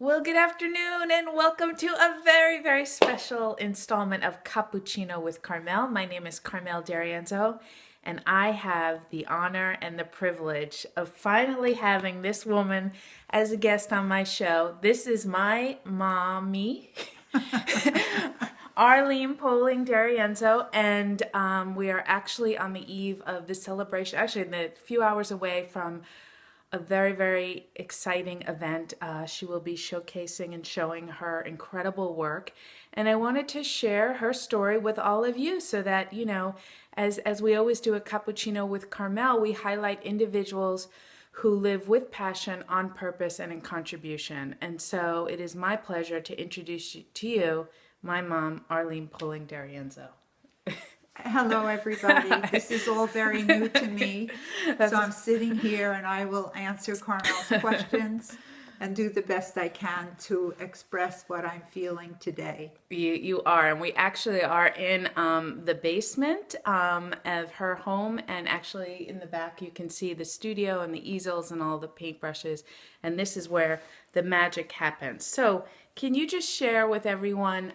Well, good afternoon and welcome to a very, very special installment of Cappuccino with Carmel. My name is Carmel D'Arienzo, and I have the honor and the privilege of finally having this woman as a guest on my show. This is my mommy, Arlene Poling D'Arienzo, and we are actually on the eve of the celebration, actually a few hours away from a very, very exciting event. She will be showcasing and showing her incredible work. And I wanted to share her story with all of you so that, as we always do at Cappuccino with Carmel, we highlight individuals who live with passion, on purpose, and in contribution. And so it is my pleasure to introduce to you my mom, Arlene Poling D'Arienzo. Hello, everybody. This is all very new to me. So I'm sitting here and I will answer Carmel's questions and do the best I can to express what I'm feeling today. You are, and we actually are in the basement of her home, and actually in the back you can see the studio and the easels and all the paintbrushes, and this is where the magic happens. So can you just share with everyone,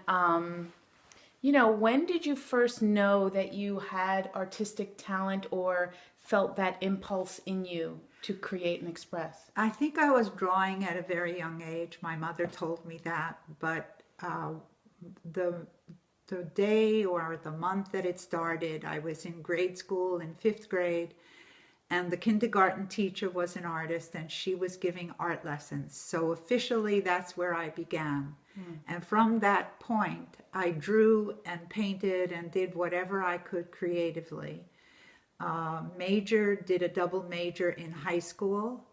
when did you first know that you had artistic talent or felt that impulse in you to create and express? I think I was drawing at a very young age. My mother told me that, but the day or the month that it started, I was in grade school in 5th grade, and the kindergarten teacher was an artist and she was giving art lessons. So officially that's where I began. And from that point, I drew and painted and did whatever I could creatively. Did a double major in high school,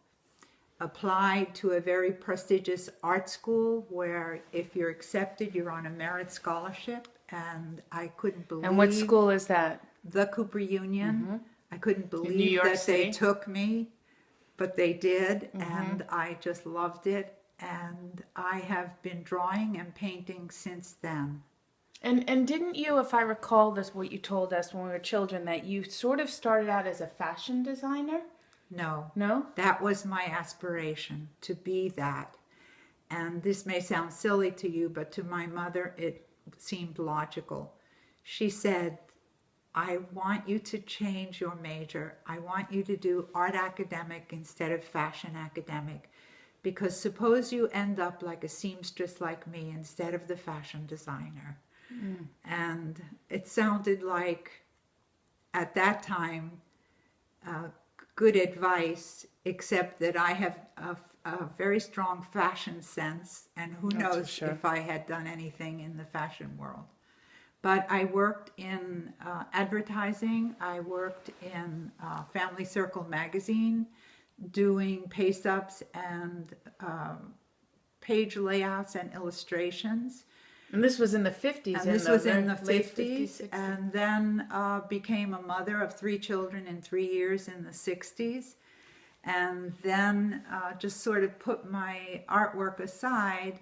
applied to a very prestigious art school where if you're accepted, you're on a merit scholarship. And I couldn't believe... And what school is that? The Cooper Union. Mm-hmm. I couldn't New believe York that City? they took me, but they did, Mm-hmm. and I just loved it. And I have been drawing and painting since then. And didn't you, if I recall this, what you told us when we were children, that you sort of started out as a fashion designer? No, No? that was my aspiration, to be that. And this may sound silly to you, but to my mother, it seemed logical. She said, I want you to change your major. I want you to do art academic instead of fashion academic. Because suppose you end up like a seamstress like me instead of the fashion designer. Mm. And it sounded like, at that time, good advice, except that I have a very strong fashion sense, and who knows if I had done anything in the fashion world. But I worked in advertising. I worked in Family Circle magazine, doing paste-ups and page layouts and illustrations. And this was in the 50s. And this was in the 50s, and then became a mother of 3 children in 3 years in the 60s. And then just sort of put my artwork aside,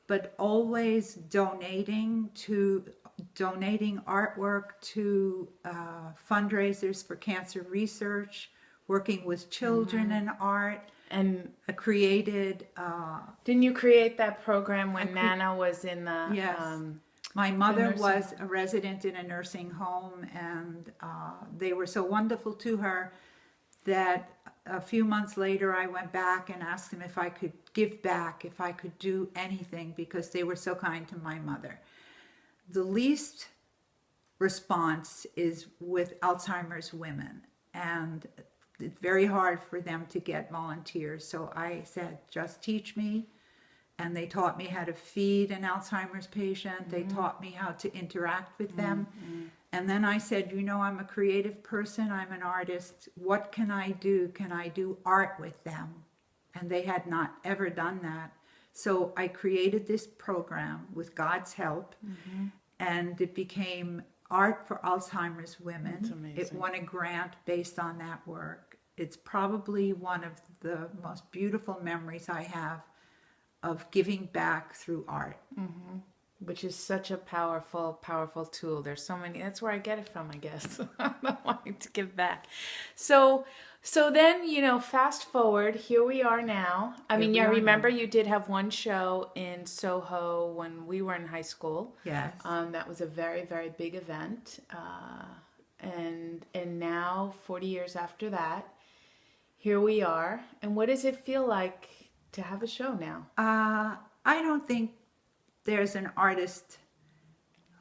but always donating artwork to fundraisers for cancer research, working with children in art, and I created... Didn't you create that program when Nana was in the... Yes. My mother was a resident in a nursing home, and they were so wonderful to her that a few months later I went back and asked them if I could give back, if I could do anything, because they were so kind to my mother. The least response is with Alzheimer's women, and it's very hard for them to get volunteers. So I said, just teach me. And they taught me how to feed an Alzheimer's patient. They taught me how to interact with them. And then I said, I'm a creative person. I'm an artist. What can I do? Can I do art with them? And they had not ever done that. So I created this program with God's help. And it became Art for Alzheimer's Women. That's amazing. It won a grant based on that work. It's probably one of the most beautiful memories I have of giving back through art. Which is such a powerful, powerful tool. There's so many, that's where I get it from, I guess. I wanting to give back. So So then, fast forward, here we are now. I Here mean, we yeah, are remember now. you did have one show in Soho when we were in high school. Yes. That was a very, very big event. And now, 40 years after that, here we are. And what does it feel like to have a show now? I don't think there's an artist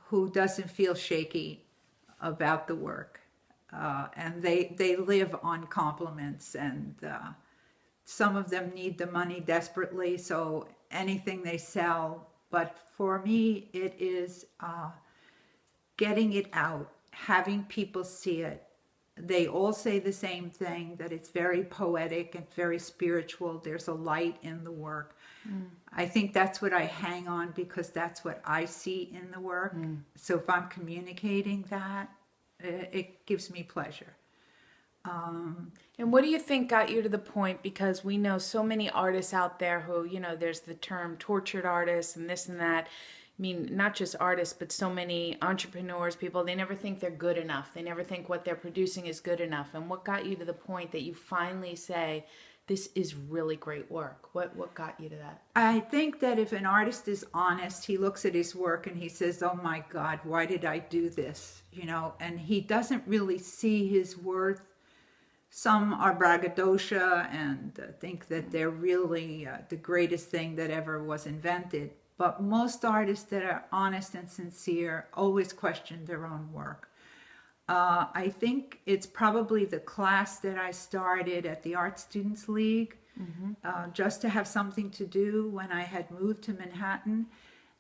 who doesn't feel shaky about the work. And they live on compliments, and some of them need the money desperately, so anything they sell. But for me, it is getting it out, having people see it. They all say the same thing, that it's very poetic and very spiritual. There's a light in the work. I think that's what I hang on, because that's what I see in the work. So if I'm communicating that, it gives me pleasure. And what do you think got you to the point? Because we know so many artists out there who, there's the term tortured artists and this and that. I mean, not just artists, but so many entrepreneurs, people, they never think they're good enough. They never think what they're producing is good enough. And what got you to the point that you finally say, this is really great work? What got you to that? I think that if an artist is honest, he looks at his work and he says, oh my God, why did I do this? And he doesn't really see his worth. Some are braggadocio and think that they're really the greatest thing that ever was invented. But most artists that are honest and sincere always question their own work. I think it's probably the class that I started at the Art Students League, just to have something to do when I had moved to Manhattan.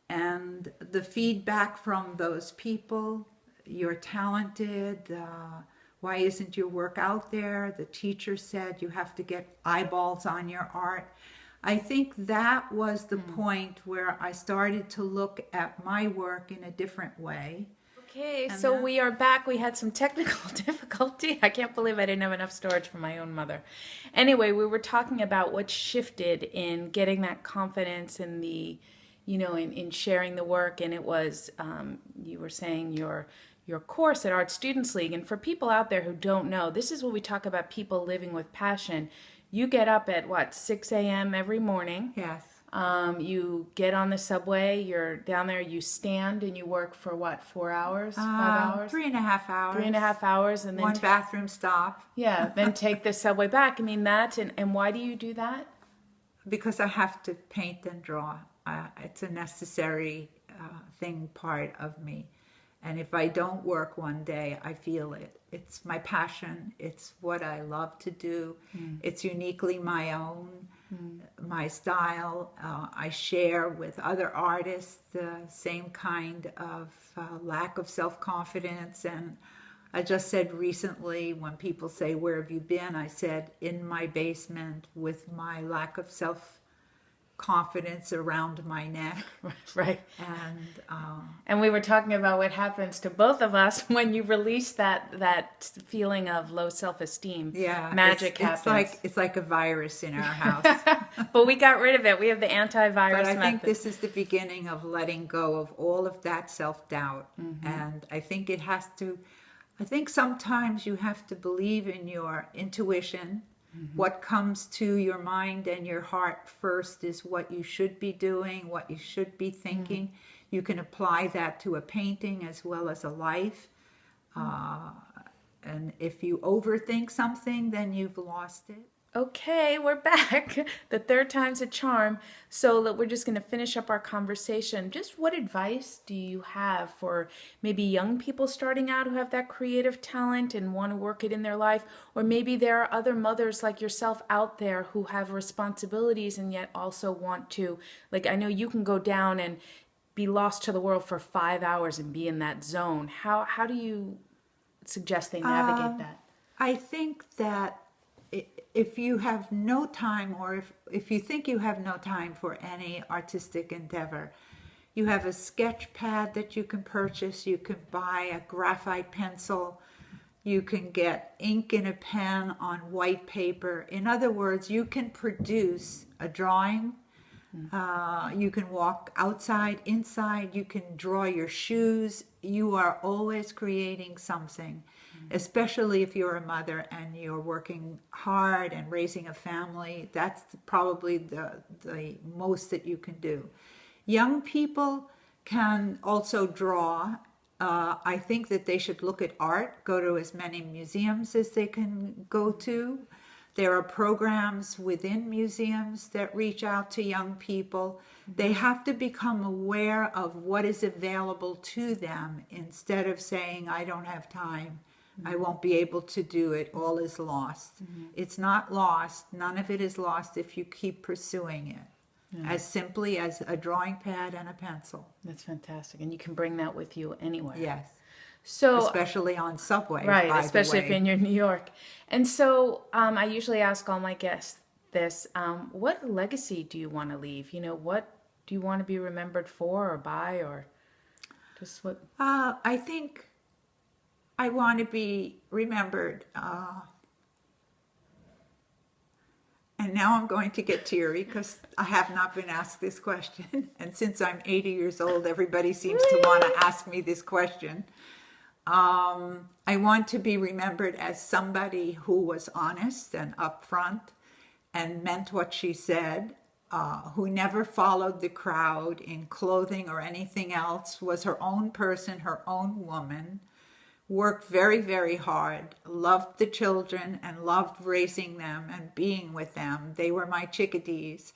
And the feedback from those people, you're talented, why isn't your work out there? The teacher said you have to get eyeballs on your art. I think that was the point where I started to look at my work in a different way. Okay, so we are back. We had some technical difficulty. I can't believe I didn't have enough storage for my own mother. Anyway, we were talking about what shifted in getting that confidence in the, in sharing the work. And it was, you were saying your course at Art Students League. And for people out there who don't know, this is what we talk about, people living with passion. You get up at 6 a.m. every morning. Yes. You get on the subway, you're down there, you stand and you work for 4 hours, 5 hours? 3.5 hours. 3.5 hours. And then one bathroom stop. Yeah, then take the subway back. I mean, and why do you do that? Because I have to paint and draw. It's a necessary part of me. And if I don't work one day, I feel it. It's my passion. It's what I love to do. It's uniquely my own, my style. I share with other artists the same kind of lack of self-confidence. And I just said recently, when people say, where have you been? I said, in my basement with my lack of self-confidence around my neck. Right. And we were talking about what happens to both of us when you release that feeling of low self-esteem. Yeah, magic happens. It's like a virus in our house. But we got rid of it. We have the antivirus But I method. think this is the beginning of letting go of all of that self-doubt. And I think I think sometimes you have to believe in your intuition. What comes to your mind and your heart first is what you should be doing, what you should be thinking. You can apply that to a painting as well as a life. And if you overthink something, then you've lost it. Okay, we're back. The third time's a charm. So we're just going to finish up our conversation. Just what advice do you have for maybe young people starting out who have that creative talent and want to work it in their life? Or maybe there are other mothers like yourself out there who have responsibilities and yet also want to, like, I know you can go down and be lost to the world for 5 hours and be in that zone. How do you suggest they navigate that? I think that if you have no time, or if you think you have no time for any artistic endeavor, you have a sketch pad that you can purchase, you can buy a graphite pencil, you can get ink and a pen on white paper. In other words, you can produce a drawing. You can walk outside, inside, you can draw your shoes. You are always creating something. especially if you're a mother and you're working hard and raising a family. That's probably the most that you can do. Young people can also draw. I think that they should look at art, go to as many museums as they can go to. There are programs within museums that reach out to young people. They have to become aware of what is available to them instead of saying, I don't have time, I won't be able to do it, all is lost. It's not lost. None of it is lost if you keep pursuing it. As simply as a drawing pad and a pencil. That's fantastic. And you can bring that with you anywhere. Yes. So, Especially on subways, right, by especially the if way. you're in New York. And so I usually ask all my guests this, what legacy do you want to leave? You know, what do you want to be remembered for or by, or just what? I think I want to be remembered. And now I'm going to get teary because I have not been asked this question. And since I'm 80 years old, everybody seems to want to ask me this question. I want to be remembered as somebody who was honest and upfront and meant what she said, who never followed the crowd in clothing or anything else, was her own person, her own woman, worked very, very hard, loved the children and loved raising them and being with them. They were my chickadees.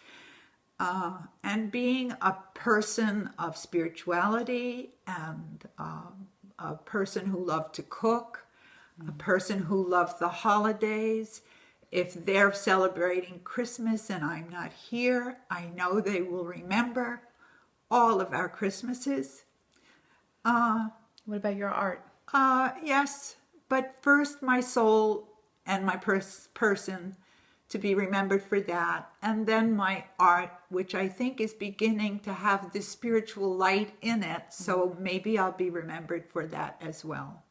And being a person of spirituality and a person who loved to cook, a person who loved the holidays. If they're celebrating Christmas and I'm not here, I know they will remember all of our Christmases. What about your art? Yes, but first my soul and my person to be remembered for that, and then my art, which I think is beginning to have the spiritual light in it, so maybe I'll be remembered for that as well.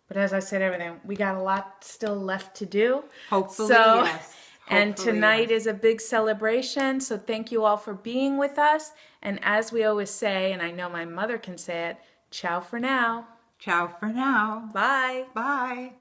But as I said, everything, we got a lot still left to do. Hopefully, so, yes. And Hopefully, tonight yes. is a big celebration, so thank you all for being with us. And as we always say, and I know my mother can say it, ciao for now. Ciao for now. Bye. Bye.